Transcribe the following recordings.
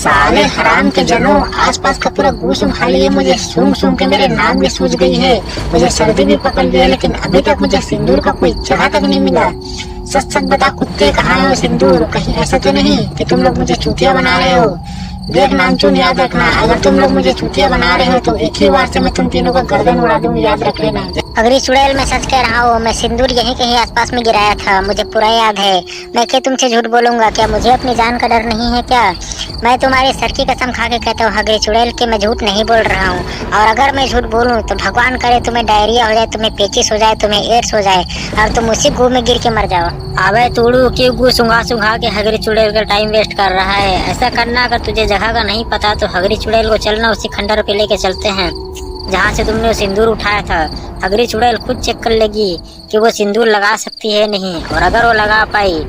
साले हराम के जनों, आसपास का पूरा गूस उठा लिए मुझे। सूंघ सूंघ के मेरे नाक भी सूज गई है, मुझे सर्दी भी पकड़ लिया, लेकिन अभी तक मुझे सिंदूर का कोई जगह तक नहीं मिला। सच सच बता कुत्ते, कहाँ है वो सिंदूर? कहीं ऐसा तो नहीं कि तुम लोग मुझे चूतिया बना रहे हो? देख नामचून, याद रखना, अगर तुम लोग मुझे चूतिया बना रहे हो तो एक ही बार से मैं तुम तीनों का गर्दन उड़ा दूंगी, याद रख लेना। अगली चुड़ैल, मैं सच कह रहा हूँ, मैं सिंदूर यहीं कहीं आसपास में गिराया था, मुझे पूरा याद है। मैं क्या तुमसे झूठ बोलूंगा? क्या मुझे अपनी जान का डर नहीं है क्या? मैं तुम्हारी सर की कसम खा के कहता हूँ हगरी चुड़ैल कि मैं झूठ नहीं बोल रहा हूँ। और अगर मैं झूठ बोलूँ तो भगवान करे तुम्हें डायरिया हो जाए, तुम्हें पेचिस हो जाए, तुम्हें एड्स हो जाए और तुम उसी गू में गिर के मर जाओ। अबे तूड़ू, क्यों गू सुंघा सुंघा के हगरी चुड़ैल का टाइम वेस्ट कर रहा है? ऐसा करना, अगर तुझे जगह का नहीं पता तो हगरी चुड़ैल को चलना, उसी खंडर पे लेके चलते हैं जहाँ से तुमने सिंदूर उठाया था। हगरी चुड़ैल खुद चेक कर लेगी कि वो सिंदूर लगा सकती है नहीं, और अगर वो लगा पाई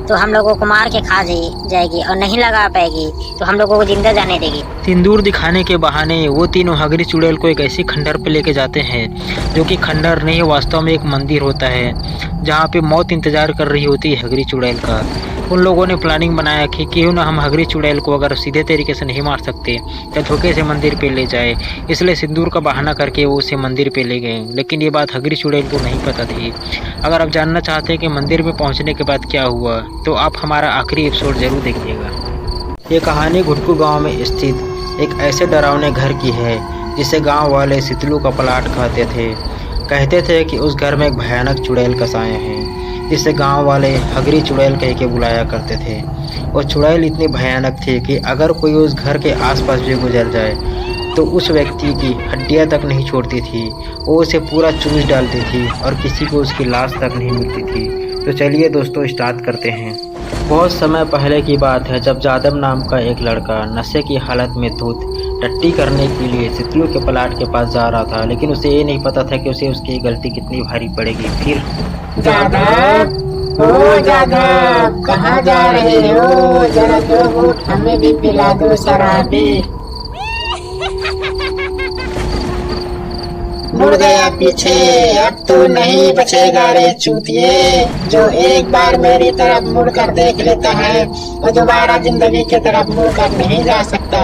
तो हम लोगों को मार के खा जाएगी, और नहीं लगा पाएगी तो हम लोगों को जिंदा जाने देगी। सिंदूर दिखाने के बहाने वो तीनों हगरी चुड़ैल को एक ऐसी खंडर पे लेके जाते हैं जो कि खंडर नहीं, वास्तव में एक मंदिर होता है जहाँ पे मौत इंतजार कर रही होती है हगरी चुड़ैल का। उन लोगों ने प्लानिंग बनाया कि क्यों ना हम हगरी चुड़ैल को अगर सीधे तरीके से नहीं मार सकते तो धोखे से मंदिर पे ले जाए, इसलिए सिंदूर का बहाना करके वो उसे मंदिर पे ले गए। लेकिन ये बात हगरी चुड़ैल को नहीं पता थी। अगर आप जानना चाहते हैं कि मंदिर में पहुंचने के बाद क्या हुआ तो आप हमारा आखिरी एपिसोड जरूर देखिएगा। ये कहानी घुटकू गाँव में स्थित एक ऐसे डरावने घर की है जिसे गाँव वाले सितलू का प्लाट कहते थे। कहते थे कि उस घर में एक भयानक चुड़ैल का साया है जिसे गांव वाले हगरी चुड़ैल कह के बुलाया करते थे। और चुड़ैल इतनी भयानक थी कि अगर कोई उस घर के आसपास भी गुजर जाए तो उस व्यक्ति की हड्डियां तक नहीं छोड़ती थी, वो उसे पूरा चूस डालती थी और किसी को उसकी लाश तक नहीं मिलती थी। तो चलिए दोस्तों, स्टार्ट करते हैं। बहुत समय पहले की बात है जब जादव नाम का एक लड़का नशे की हालत में धुत टट्टी करने के लिए सितलू के प्लाट के पास जा रहा था, लेकिन उसे ये नहीं पता था कि उसे उसकी गलती कितनी भारी पड़ेगी। फिर जादव, ओ जादव, कहाँ जा रहे हो? जरा दो घूंट हमें भी पिला दो शराबी। मुड़ गया पीछे, अब तो नहीं बचेगा रे चूतिए। जो एक बार मेरी तरफ मुड़कर देख लेता है वो दोबारा जिंदगी की तरफ मुड़कर नहीं जा सकता।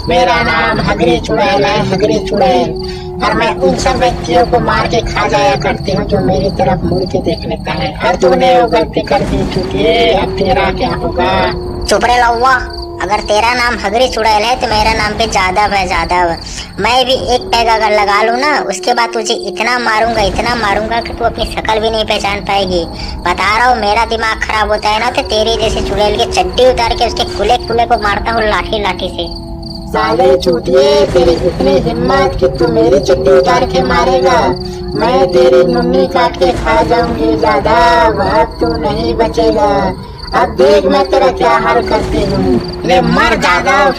मेरा नाम हगरी चुड़ैल है, हगरी चुड़ैल, और मैं उन सब व्यक्तियों को मार के खा जाया करती हूँ जो मेरी तरफ मुड़ के देख लेता है। और तूने वो गलती कर दी चूतिए, अब तेरा क्या होगा? चुप रे लौवा, अगर तेरा नाम हगरी चुड़ैल है तो मेरा नाम भी जादव है, जादव। मैं भी एक पैग अगर लगा लूँ ना, उसके बाद तुझे इतना मारूंगा कि तू अपनी शक्ल भी नहीं पहचान पाएगी। बता रहा हूँ, मेरा दिमाग खराब होता है ना तो तेरी जैसे चुड़ैल की चड्डी उतार के उसके खुले को मारता हूँ लाठी से। साले चूतिए, तेरी इतनी हिम्मत कि तू मेरी चड्डी उतार के मारेगा? मैं तेरी मुन्नी काट के खा जाऊंगी जादव, अब तू नहीं बचेगा। अब देख मैं तेरा क्या हाल करती हूँ। ले मर जादव।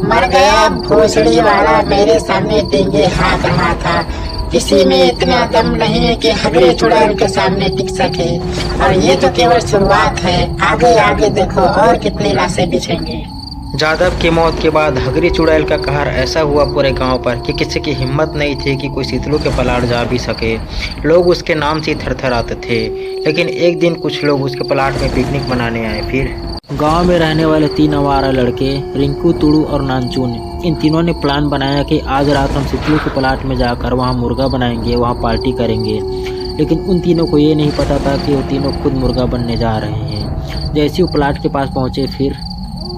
मर गया भोसड़ी वाला, मेरे सामने डींगे हाथ रहा था। किसी में इतना दम नहीं है कि हगरी चुड़ैल के सामने टिक सके, और ये तो केवल शुरुआत है। आगे आगे देखो और कितनी लाशें बिछेंगी। जादव की मौत के बाद हगरी चुड़ैल का कहर ऐसा हुआ पूरे गांव पर कि किसी की हिम्मत नहीं थी कि कोई सितलू के प्लाट जा भी सके। लोग उसके नाम से थर आते थे। लेकिन एक दिन कुछ लोग उसके प्लाट में पिकनिक मनाने आए। फिर गांव में रहने वाले 3 आवारा लड़के रिंकू, तुड़ू और नानचून, इन तीनों ने प्लान बनाया कि आज रात हम सितलू के प्लाट में जाकर वहाँ मुर्गा बनाएंगे, वहाँ पार्टी करेंगे। लेकिन उन तीनों को ये नहीं पता था कि वो तीनों खुद मुर्गा बनने जा रहे हैं। जैसे वो प्लाट के पास पहुँचे, फिर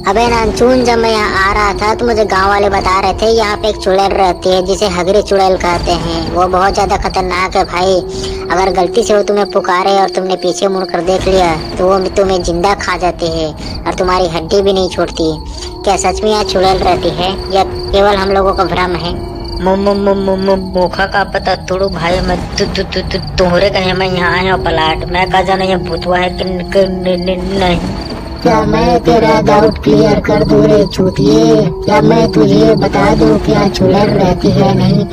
अबे नानचून, जब मैं यहाँ आ रहा था तो मुझे गांव वाले बता रहे थे यहाँ पे एक चुड़ैल रहती है जिसे हगरी चुड़ैल कहते हैं। वो बहुत ज्यादा खतरनाक है भाई। अगर गलती से वो तुम्हें पुकारे और तुमने पीछे मुड़कर देख लिया तो वो तुम्हें जिंदा खा जाती है और तुम्हारी हड्डी भी नहीं छोड़ती। क्या सच में यहाँ चुड़ैल रहती है या केवल हम लोगों का भ्रम है? मुखा का पता तुड़ू भाई, मैं तुम्हारे कहे मैं यहाँ आया प्लाट, मैं कहा जाना ये भूतवा है कि नहीं। क्या मैं तेरा डाउट क्लियर कर दूं रे चूतिए? क्या मैं तुझे बता दूं क्या चुड़ैल रहती है नहीं?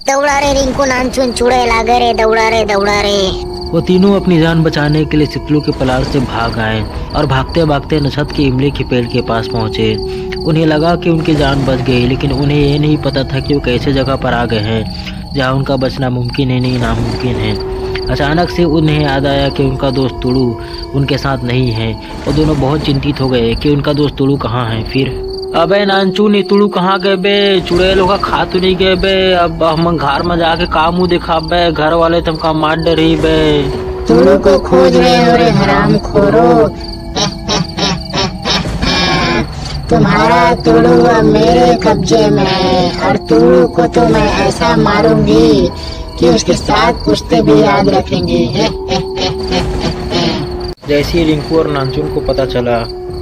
दौड़ा रे रिंकू, नानचून, चुड़ैल आ गए रे, दौड़ा रे। वो तीनों अपनी जान बचाने के लिए सितलू के प्लाट से भाग आए और भागते भागते नछत के इमली के पेड़ के पास पहुंचे। उन्हें लगा कि उनकी जान बच गई, लेकिन उन्हें ये नहीं पता था कि वो कैसे जगह पर आ गए हैं जहाँ उनका बचना मुमकिन है नहीं नामुमकिन है। अचानक से उन्हें याद आया कि उनका दोस्त तुड़ू उनके साथ नहीं है। वो दोनों बहुत चिंतित हो गए कि उनका दोस्त तुड़ू कहाँ है। फिर अबे नानचू नी तुड़ू कहाँ गए बे? चुड़ैलों का खा तो नहीं गए बे? अब हम घर में जाके का मुँह दिखा बे? घर वाले तुमका मार डरी बे। तुड़ू को खोज रहे हो रे हराम खोरो। तुम्हारा तुड़ू अब मेरे कब्जे में है और तुड़ू को तो मैं ऐसा मारूंगी कि उसके साथ कुश्ते भी याद रखेंगे। जैसे ही रिंकू और नानचुन को पता चला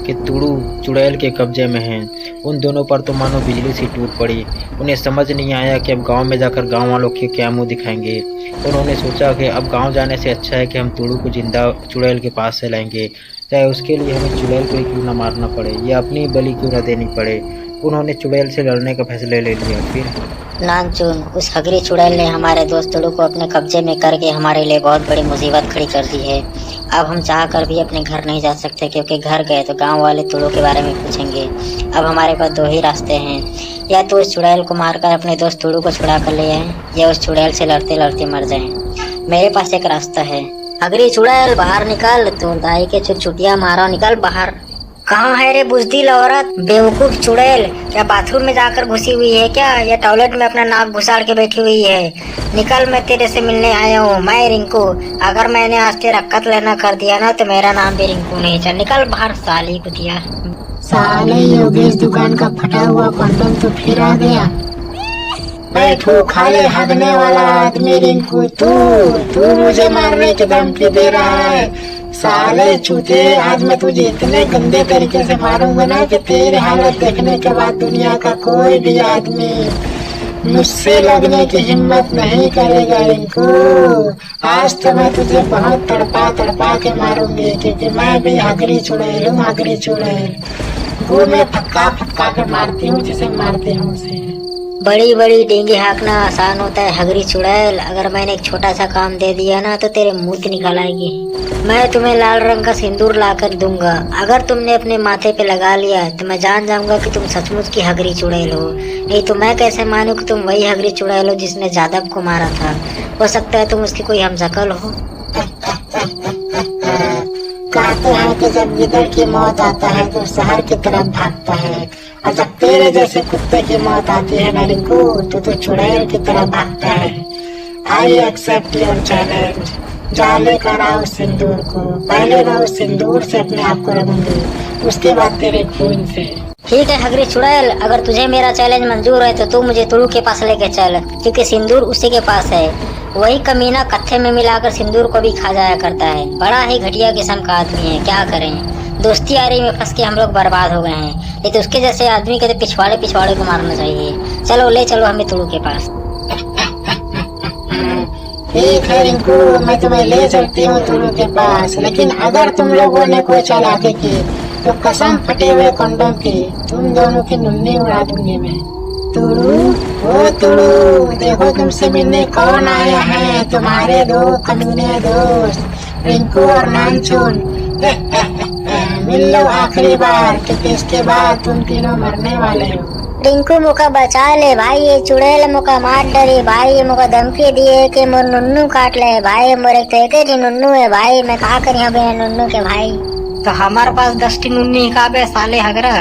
कि तुड़ू चुड़ैल के कब्जे में है, उन दोनों पर तो मानो बिजली सी टूट पड़ी। उन्हें समझ नहीं आया कि अब गांव में जाकर गांव वालों के क्या मुंह दिखाएंगे। उन्होंने सोचा कि अब गांव जाने से अच्छा है कि हम तुड़ू को जिंदा चुड़ैल के पास से लाएंगे, चाहे उसके लिए हमें चुड़ैल को ही क्यों ना मारना पड़े या अपनी बलि क्यों ना देनी पड़े। उन्होंने चुड़ैल से लड़ने का फैसला ले लिया। फिर नानचुन, उस हगरी चुड़ैल ने हमारे दोस्त तुड़ू को अपने कब्जे में करके हमारे लिए बहुत बड़ी मुसीबत खड़ी कर दी है। अब हम चाह कर भी अपने घर नहीं जा सकते, क्योंकि घर गए तो गांव वाले तुड़ू के बारे में पूछेंगे। अब हमारे पास दो ही रास्ते हैं, या तो उस चुड़ैल को मारकर अपने दोस्त तुड़ू को छुड़ा कर ले आए, या उस चुड़ैल से लड़ते लड़ते मर जाएं। मेरे पास एक रास्ता है। हगरी चुड़ैल बाहर निकल, तो दाई के छुटिया मारो, निकल बाहर। कहाँ है रे बुजदिल औरत? बेवकूफ चुड़ैल, क्या बाथरूम में जाकर घुसी हुई है क्या, या टॉयलेट में अपना नाक घुसाड़ के बैठी हुई है? निकल, मैं तेरे से मिलने आया हूँ। मैं रिंकू। अगर मैंने आज तेरा कत्ल लेना कर दिया ना तो मेरा नाम भी रिंकू नहीं। चल निकल बाहर साली कुतिया। साले योगेश दुकान का फटा हुआ कंडोम तो फिर आ गया। बैठो खाले हगने वाला आदमी रिंकू, तू मुझे मारने की धमकी दे रहा है। साले चूते, आज मैं तुझे इतने गंदे तरीके से मारूंगा ना कि तेरी हालत देखने के बाद दुनिया का कोई भी आदमी मुझसे लगने की हिम्मत नहीं करेगा रिंकू। आज तो मैं तुझे बहुत तड़पा तड़पा के मारूंगी, क्योंकि मैं भी हगरी चुड़ैल हूँ। हगरी चुड़ैल वो मैं फटका फटका कर मारती हूँ जिसे मारती हूँ उसे। बड़ी बड़ी डींगे हाँकना आसान होता है हगरी चुड़ैल। अगर मैंने एक छोटा सा काम दे दिया ना तो तेरे मुंह निकल आएगी। मैं तुम्हें लाल रंग का सिंदूर लाकर दूंगा। अगर तुमने अपने माथे पे लगा लिया तो मैं जान जाऊंगा कि तुम सचमुच की हगरी चुड़ैल हो। नहीं तो मैं कैसे मानूं कि तुम वही हगरी चुड़ैल हो जिसने जादव को मारा था। हो सकता है तुम उसकी कोई हमशक्ल हो। कहते हैं कि जब गिदड़ की मौत आता है तो शहर की तरफ भागता है, और जब तेरे जैसे कुत्ते की मौत आती है ना रिंकू तो तू चुड़ैल की तरफ भागता है। I accept your challenge. जा लेकर आओ सिंदूर को। पहले मैं उस सिंदूर से अपने आप को रंगूंगी, उसके बाद तेरे खून से। ठीक है हगरी चुड़ैल, अगर तुझे मेरा चैलेंज मंजूर है तो तू मुझे तुड़ू के पास लेके चल, क्योंकि सिंदूर उसी के पास है। वही कमीना कत्थे में मिलाकर सिंदूर को भी खा जाया करता है। बड़ा ही घटिया किस्म का आदमी है। क्या करें, दोस्ती यारी में फंस के हम लोग बर्बाद हो गए हैं। नहीं तो उसके जैसे आदमी के तो पिछवाड़े को मारना चाहिए। चलो ले चलो हमें तुड़ू के पास। ठीक है रिंकू, मैं तुम्हें ले चलती हूँ तुड़ू के पास, लेकिन अगर तुम लोगों ने कोई चालाकी की तो कसम फटे हुए कंडोम की तुम दोनों की नुन्नी उड़ा दूंगी मैं। तुड़ू, ओ तुड़ू, देखो तुमसे मिलने कौन आया है। तुम्हारे दो कमीने दोस्त रिंकू और नानचुन। मिल लो आखिरी बार, क्योंकि इसके बाद तुम तीनों मरने वाले हो। रिंकू मुका बचा ले भाई, ये चुड़ैल मुका मार डरी भाई। ये मुका धमकी दिए कि मोर नुन्नू काट ले भाई। मोरे तो एक ही नुन्नू है भाई, मैं कहा करी हूँ बिना नुन्नू के भाई। तो हमारे पास 10 नुन्नी का बे साले हगरा,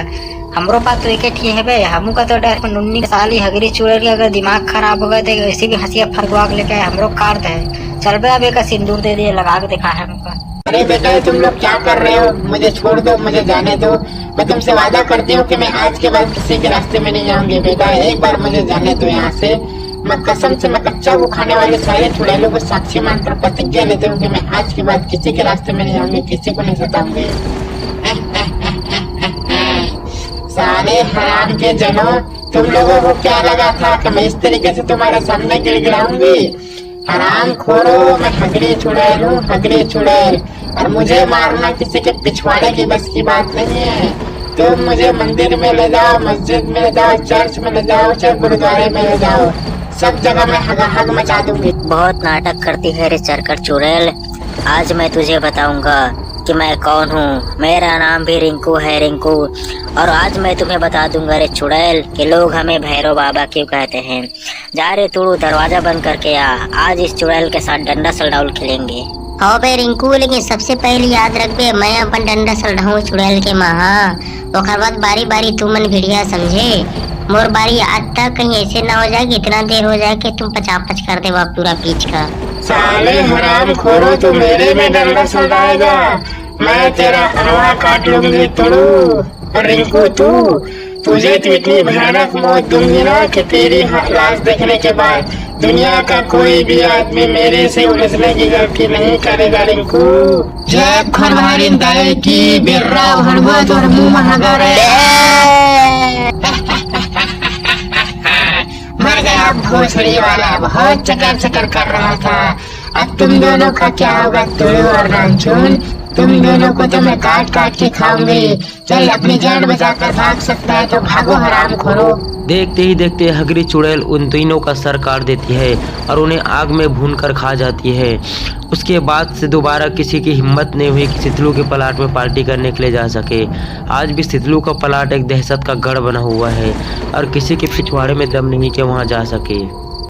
हमरो पास तो एक ही है बे। हमू का तो डर नुन्नी साली हगरी चुड़ैल के अगर दिमाग खराब हो गए तो ऐसी भी हंसिया फरगवा के लेके हमरो काट दे। चल बे अब एक सिंदूर दे दिए, लगा के दिखा है हमको। अरे बेटा तुम लोग क्या कर रहे हो? मुझे छोड़ दो, मुझे जाने दो। मैं तुमसे वादा करती हूँ कि मैं आज के बाद किसी के रास्ते में नहीं जाऊंगी। बेटा एक बार मुझे जाने दो यहाँ से। मैं कसम से मैं कच्चा वो खाने वाले सारे चुड़ैलों को साक्षी मानकर प्रतिज्ञा लेती हूँ कि मैं आज के बाद किसी के रास्ते में नहीं जाऊंगी, किसी को नहीं सताऊंगी। सारे हराम के जनों, तुम लोगों को क्या लगा था कि मैं इस तरीके से तुम्हारे सामने गिड़गिड़ाऊंगी? हराम खोरो, मैं हगरी चुड़ैल हूँ, हगरी चुड़ैल, और मुझे मारना किसी के पिछवाड़े की बस की बात नहीं है। तुम मुझे मंदिर में ले जाओ, मस्जिद में ले जाओ, चर्च में ले जाओ, चाहे गुरुद्वारे में ले जाओ, सब जगह मैं हग मचा दूंगी। बहुत नाटक करती है रे चरकट चुड़ैल। आज मैं तुझे बताऊंगा कि मैं कौन हूँ। मेरा नाम भी रिंकू है, रिंकू। और आज मैं तुम्हें बता दूंगा रे चुड़ैल कि लोग हमें भैरव बाबा क्यों कहते हैं। जा रे तू दरवाजा बंद करके आ, आज इस चुड़ैल के साथ डंडा सलडाउल खेलेंगे। हो बे रिंकू, लेकिन सबसे पहले याद रखबे मैं अपन डंडा सलढाऊं चुड़ैल के महा। ओकर बाद बारी बारी तू मन भिड़िया समझे। मोर बारी आज तक कहीं ऐसे ना हो जाए कि इतना देर हो जाए कि तुम पचापच कर दे पूरा पीछ का। साले हराम खोरो, तू मेरे में डंडा सलटाएगा, मैं तेरा हलवा काट लूंगी तोड़ू। और रिंकू तुझे तो इतनी भयानक मौत दूंगी ना कि तेरी लाश देखने के बाद दुनिया का कोई भी आदमी मेरे से उलझने की गलती नहीं करेगा रिंकू। जय खरवारिन दाई की बिर्रा हड़वा तोर मुंह महागारे। मर गया भोसड़ी वाला, बहुत चकर चकर कर रहा था। अब तुम दोनों का क्या होगा तुड़ू और रामचून, तुम दोनों को तो मैं काट काट के खाऊंगी। चल अपनी जान बचाकर भाग सकता है तो भागो हराम खोरो। देखते ही देखते हगरी चुड़ैल उन तीनों का सर काट देती है और उन्हें आग में भूनकर खा जाती है। उसके बाद से दोबारा किसी की हिम्मत नहीं हुई कि सितलू के प्लाट में पार्टी करने के लिए जा सके। आज भी सितलू का प्लाट एक दहशत का गढ़ बना हुआ है और किसी के पिछवाड़े में दम नहीं कि वहाँ जा सके।